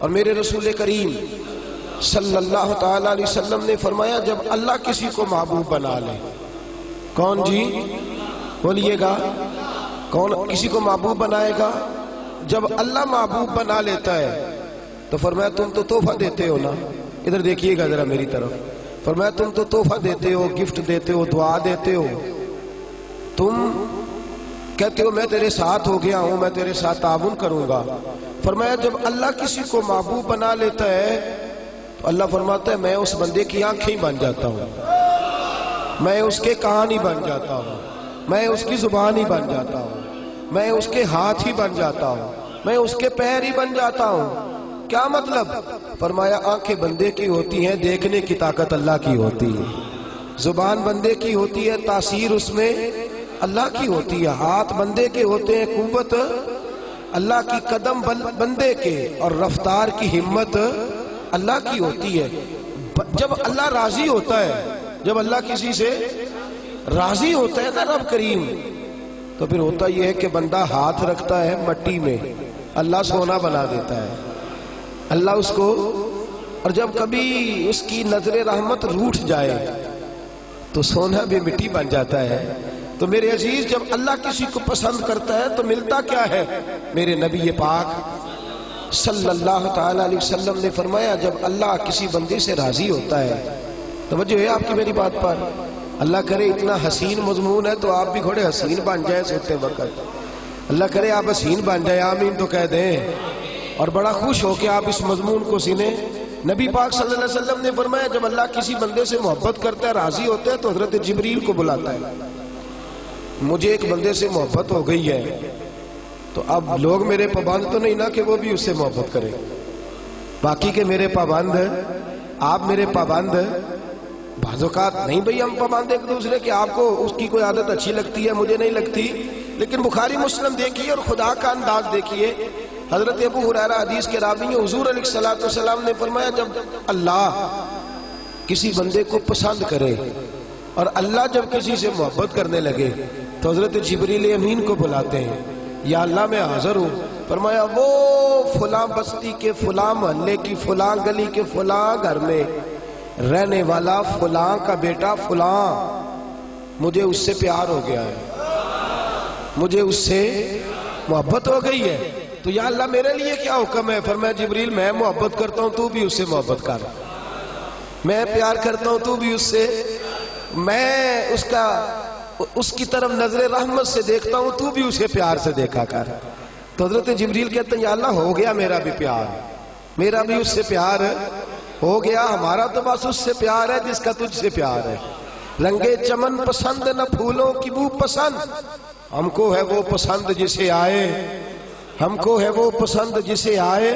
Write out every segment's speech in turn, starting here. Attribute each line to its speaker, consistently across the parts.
Speaker 1: اور میرے رسول کریم صلی اللہ تعالی علیہ وسلم نے فرمایا جب اللہ کسی کو محبوب بنا لے، کون جی بولیے گا، کون کسی کو محبوب بنائے گا؟ جب اللہ محبوب بنا لیتا ہے تو فرمایا تم تو تحفہ دیتے ہو نا، ادھر دیکھیے گا ذرا میری طرف، فرمایا تم تو تحفہ دیتے ہو، گفٹ دیتے ہو، دعا دیتے ہو، تم کہتے ہو میں تیرے ساتھ ہو گیا ہوں، میں تیرے ساتھ تعاون کروں گا۔ فرمایا جب اللہ کسی کو محبوب بنا لیتا ہے تو اللہ فرماتا ہے میں اس بندے کی آنکھیں ہی بن جاتا ہوں، میں اس کے کان ہی بن جاتا ہوں، میں اس کی زبان ہی بن جاتا ہوں، میں اس کے ہاتھ ہی بن جاتا ہوں، میں اس کے پیر ہی بن جاتا ہوں۔ کیا مطلب؟ فرمایا آنکھیں بندے کی ہوتی ہیں، دیکھنے کی طاقت اللہ کی ہوتی ہے، زبان بندے کی ہوتی ہے، تاثیر اس میں اللہ کی ہوتی ہے، ہاتھ بندے کے ہوتے ہیں، قوت اللہ کی، قدم بندے کے، اور رفتار کی ہمت اللہ کی ہوتی ہے۔ جب اللہ راضی ہوتا ہے، جب اللہ کسی سے راضی ہوتا ہے نا رب کریم، تو پھر ہوتا یہ ہے کہ بندہ ہاتھ رکھتا ہے مٹی میں، اللہ سونا بنا دیتا ہے اللہ اس کو، اور جب کبھی اس کی نظر رحمت روٹھ جائے تو سونا بھی مٹی بن جاتا ہے۔ تو میرے عزیز جب اللہ کسی کو پسند کرتا ہے تو ملتا کیا ہے؟ میرے نبی پاک صلی اللہ تعالی علیہ وسلم نے فرمایا جب اللہ کسی بندے سے راضی ہوتا ہے، توجہ ہے آپ کی میری بات پر، اللہ کرے اتنا حسین مضمون ہے تو آپ بھی گھوڑے حسین بن جائیں سوتے وقت، اللہ کرے آپ حسین بن جائیں، آمین تو کہہ دیں، اور بڑا خوش ہو کہ آپ اس مضمون کو سنیں۔ نبی پاک صلی اللہ علیہ وسلم نے فرمایا جب اللہ کسی بندے سے محبت کرتا ہے، راضی ہوتا ہے، تو حضرت جبریل کو بلاتا ہے، مجھے ایک بندے سے محبت ہو گئی ہے، تو اب لوگ میرے پابند تو نہیں نا کہ وہ بھی اس سے محبت کریں، باقی کے میرے پابند، آپ میرے پابند، بعض اوقات نہیں بھئی ہم پابند ایک دوسرے کے، آپ کو اس کی کوئی عادت اچھی لگتی ہے، مجھے نہیں لگتی، لیکن بخاری مسلم دیکھیے اور خدا کا انداز دیکھیے، حضرت ابو ہریرہ حدیث کے راوی ہیں، حضور علیہ السلام نے فرمایا جب اللہ کسی بندے کو پسند کرے اور اللہ جب کسی سے محبت کرنے لگے تو حضرت جبریل امین کو بلاتے ہیں، یا اللہ میں حاضر ہوں، فرمایا وہ فلاں بستی کے فلاں محلے کی فلاں گلی کے فلاں گھر میں رہنے والا فلاں کا بیٹا فلاں، مجھے اس سے پیار ہو گیا ہے، مجھے اس سے محبت ہو گئی ہے، تو یا اللہ میرے لیے کیا حکم ہے؟ فرمایا جبریل میں محبت کرتا ہوں تو بھی اس سے محبت کر، میں پیار کرتا ہوں تو بھی اس سے، میں اس کی طرف نظر رحمت سے دیکھتا ہوں تو بھی اسے پیار سے دیکھا کر۔ تو حضرت جبریل کہتے ہیں یا اللہ ہو گیا میرا بھی پیار، میرا بھی اس سے پیار ہو گیا، ہمارا تو بس اس سے پیار ہے جس کا تجھ سے پیار ہے، رنگے چمن پسند نہ پھولوں کی بو پسند، ہم کو ہے وہ پسند جسے آئے، ہم کو ہے وہ پسند جسے آئے،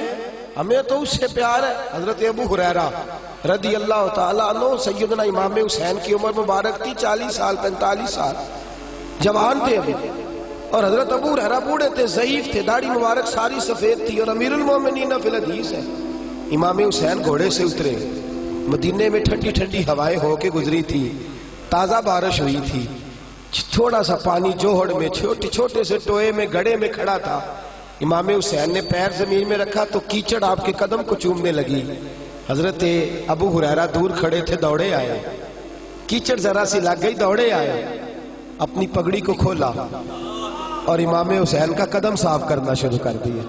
Speaker 1: ہمیں تو اس سے پیار ہے۔ حضرت ابو ہریرہ رضی اللہ تعالیٰ عنہ، سیدنا امام حسین کی عمر مبارک تھی 40 سال 45 سال، جوان تھے ابھی، اور حضرت ابو ہریرہ بوڑھے تھے، ضعیف تھے، داڑھی مبارک ساری سفید تھی، اور امیر المومنین فی الحدیث ہے۔ امام حسین گھوڑے سے اترے، مدینے میں ٹھنڈی ٹھنڈی ہوائیں ہو کے گزری تھی، تازہ بارش ہوئی تھی، تھوڑا سا پانی جوہڑ میں چھوٹے سے ٹوئے میں گڑھے میں کھڑا تھا، امام حسین نے پیر زمین میں رکھا تو کیچڑ آپ کے قدم کو چومنے لگی، حضرت ابو ہریرہ دور کھڑے تھے، دوڑے آئے، کیچڑ ذرا سی لگ گئی، دوڑے آئے، اپنی پگڑی کو کھولا اور امام حسین کا قدم صاف کرنا شروع کر دیا۔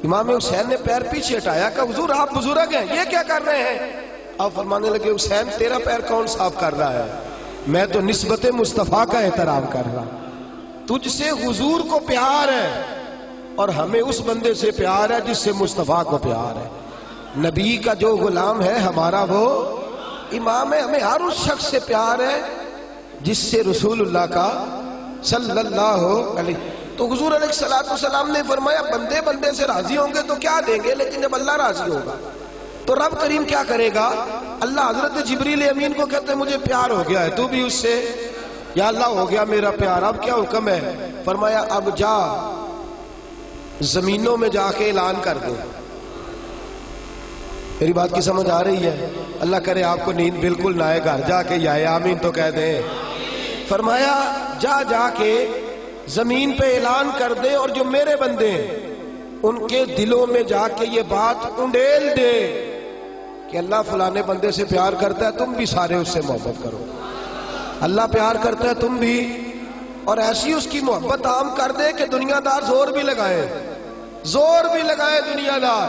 Speaker 1: امام حسین نے پیر پیچھے ہٹایا کہ حضور آپ بزرگ ہیں، یہ کیا کر رہے ہیں؟ آپ فرمانے لگے حسین تیرا پیر کون صاف کر رہا ہے؟ میں تو نسبت مصطفیٰ کا احترام کر رہا، تجھ سے حضور کو پیار ہے اور ہمیں اس بندے سے پیار ہے جس سے مصطفیٰ کو پیار ہے، نبی کا جو غلام ہے ہمارا وہ امام ہے، ہمیں ہر اس شخص سے پیار ہے جس سے رسول اللہ کا صلی اللہ علیہ، تو حضور علیہ السلام نے فرمایا بندے بندے سے راضی ہوں گے تو کیا دیں گے، لیکن جب اللہ راضی ہوگا تو رب کریم کیا کرے گا؟ اللہ حضرت جبریل امین کو کہتے ہیں مجھے پیار ہو گیا ہے تو بھی اس سے، یا اللہ ہو گیا میرا پیار، اب کیا حکم ہے؟ فرمایا اب جا زمینوں میں جا کے اعلان کر دے۔ میری بات کی سمجھ آ رہی ہے؟ اللہ کرے آپ کو نیند بالکل نہ آئے، گھر جا کے یا آمین تو کہہ دیں۔ فرمایا جا کے زمین پہ اعلان کر دے، اور جو میرے بندے ہیں ان کے دلوں میں جا کے یہ بات انڈیل دے کہ اللہ فلانے بندے سے پیار کرتا ہے، تم بھی سارے اس سے محبت کرو، اللہ پیار کرتا ہے تم بھی، اور ایسی اس کی محبت عام کر دے کہ دنیا دار زور بھی لگائے دنیا دار،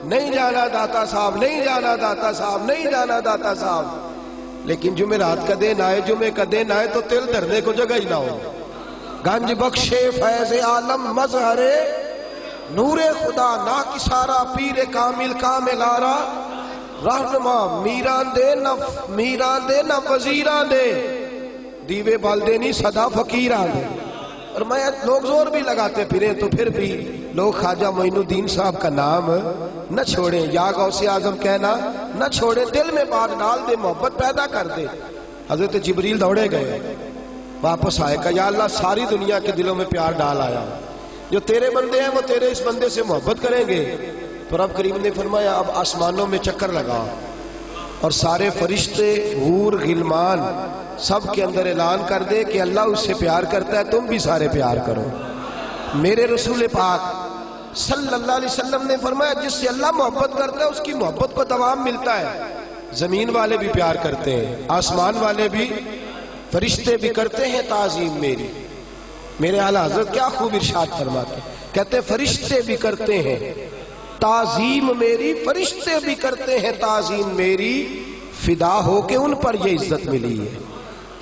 Speaker 1: نہیں جانا داتا صاحب، نہیں جانا داتا صاحب، نہیں جانا داتا صاحب، لیکن جمعرات کا دن آئے، جمعے کا دن آئے تو تل دھرنے کو جگہ ہی نہ ہو۔ گنج بخشے فیض عالم مظہر نور خدا نا کسارا پیر کامل کامل آرا رہنما میران دے نہ وزیران دے دیوے بالدے نہیں صدا فقیران دے۔ اور میں لوگ زور بھی لگاتے پھریں تو پھر بھی لوگ خواجہ معین الدین صاحب کا نام نہ چھوڑیں، یا غوث اعظم کہنا نہ چھوڑیں، دل میں بات ڈال دے، محبت پیدا کر دے۔ حضرت جبریل دوڑے گئے، واپس آئے، کہا یا اللہ ساری دنیا کے دلوں میں پیار ڈال آیا، جو تیرے بندے ہیں وہ تیرے اس بندے سے محبت کریں گے۔ تو رب کریم نے فرمایا اب آسمانوں میں چکر لگا اور سارے فرشتے، حور، غلمان سب کے اندر اعلان کر دے کہ اللہ اس سے پیار کرتا ہے، تم بھی سارے پیار کرو۔ میرے رسول پاک صلی اللہ علیہ وسلم نے فرمایا جس سے اللہ محبت کرتا ہے اس کی محبت کو دوام ملتا ہے۔ زمین والے بھی پیار کرتے ہیں، آسمان والے بھی، فرشتے بھی کرتے ہیں تعظیم میری۔ میرے اعلیٰ حضرت کیا خوب ارشاد فرماتے ہیں، کہتے ہیں فرشتے بھی کرتے ہیں تعظیم میری، فرشتے بھی کرتے ہیں تعظیم میری، فدا ہو کہ ان پر یہ عزت ملی ہے،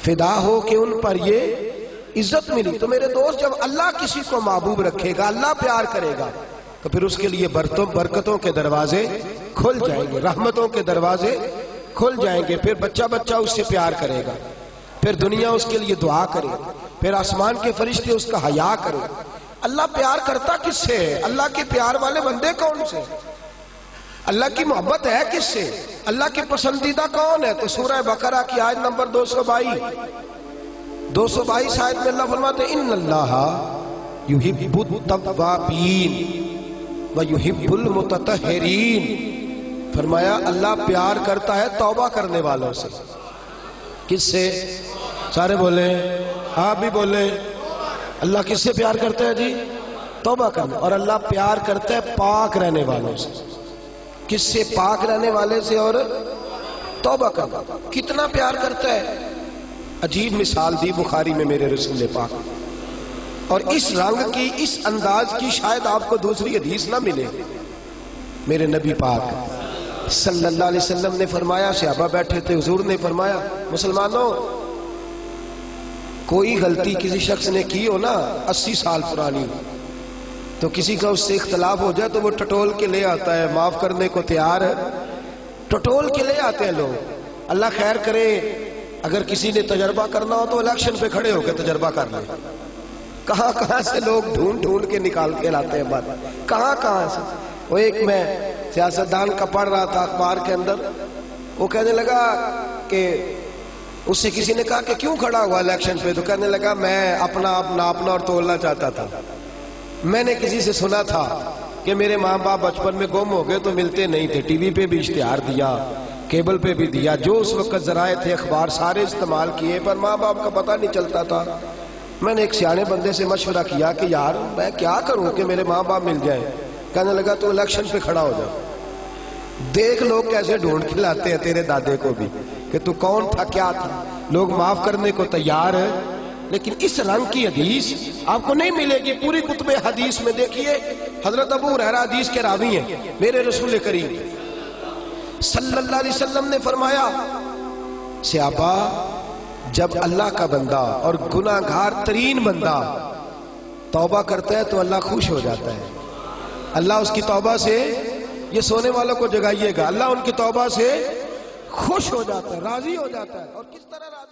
Speaker 1: فدا ہو کہ ان پر یہ عزت ملی۔ تو میرے دوست جب اللہ کسی کو محبوب رکھے گا، اللہ پیار کرے گا، تو پھر اس کے لیے برکتوں کے دروازے کھل جائیں گے، رحمتوں کے دروازے کھل جائیں گے، پھر بچہ بچہ اس سے پیار کرے گا، پھر دنیا اس کے لیے دعا کرے گا، پھر آسمان کے فرشتے اس کا حیا کرے۔ اللہ پیار کرتا کس سے ہے؟ اللہ کے پیار والے بندے کون سے؟ اللہ کی محبت ہے کس سے؟ اللہ کے پسندیدہ کون ہے؟ تو سورہ بقرہ کی آیت نمبر 222 آیت میں اللہ فرماتے ہیں ان اللہ یحب التوابین ویحب المتطہرین، فرمایا اللہ پیار کرتا ہے توبہ کرنے والوں سے۔ کس سے؟ سارے بولیں، آپ بھی بولیں، اللہ کس سے پیار کرتا ہے جی؟ توبہ کرنے، اور اللہ پیار کرتا ہے پاک رہنے والوں سے۔ کس سے؟ پاک رہنے والے سے اور توبہ کرنا۔ کتنا پیار کرتا ہے؟ عجیب مثال دی بخاری میں میرے رسول پاک، اور اس رنگ کی، اس انداز کی شاید آپ کو دوسری حدیث نہ ملے۔ میرے نبی پاک صلی اللہ علیہ وسلم نے فرمایا، صحابہ بیٹھے تھے، حضور نے فرمایا مسلمانوں کوئی غلطی کسی شخص نے کی ہو نا 80 سال پرانی، تو کسی کا اس سے اختلاف ہو جائے تو وہ ٹٹول کے لے آتا ہے، معاف کرنے کو تیار ہے، ٹٹول کے لے آتے ہیں لوگ۔ اللہ خیر کرے، اگر کسی نے تجربہ کرنا ہو تو الیکشن پہ کھڑے ہو کے تجربہ کر لیں۔ کہاں سے لوگ ڈھونڈ کے نکال کے لاتے ہیں بات، کہاں سے۔ وہ ایک میں سیاستدان کا پڑھ رہا تھا اخبار کے اندر، وہ کہنے لگا کہ اس سے کسی نے کہا کہ کیوں کھڑا ہوا الیکشن پہ، تو کہنے لگا میں اپنا آپ ناپنا اور تولنا چاہتا تھا۔ میں نے کسی سے سنا تھا کہ میرے ماں باپ بچپن میں گم ہو گئے تو ملتے نہیں تھے، ٹی وی پہ بھی اشتہار دیا، کیبل پہ بھی دیا، جو اس وقت ذرائع تھے اخبار سارے استعمال کیے، پر ماں باپ کا پتہ نہیں چلتا تھا۔ میں نے ایک سیانے بندے سے مشورہ کیا کہ یار میں کیا کروں کہ میرے ماں باپ مل جائیں۔ کہنے لگا تو الیکشن پہ کھڑا ہو جا، دیکھ لوگ کیسے ڈھونڈ کے لاتے ہیں تیرے دادے کو بھی کہ تو کون تھا، کیا تھا۔ لوگ معاف کرنے کو تیار ہے، لیکن اس رنگ کی حدیث آپ کو نہیں ملے گی پوری کتب حدیث میں۔ دیکھیے حضرت ابو ہریرہ حدیث کے راوی ہیں، میرے رسول کریم صلی اللہ علیہ وسلم نے فرمایا صحابہ جب اللہ کا بندہ اور گناہگار ترین بندہ توبہ کرتا ہے تو اللہ خوش ہو جاتا ہے۔ اللہ اس کی توبہ سے، یہ سونے والوں کو جگائیے گا، اللہ ان کی توبہ سے خوش ہو جاتا ہے، راضی ہو جاتا ہے۔ اور کس طرح راضی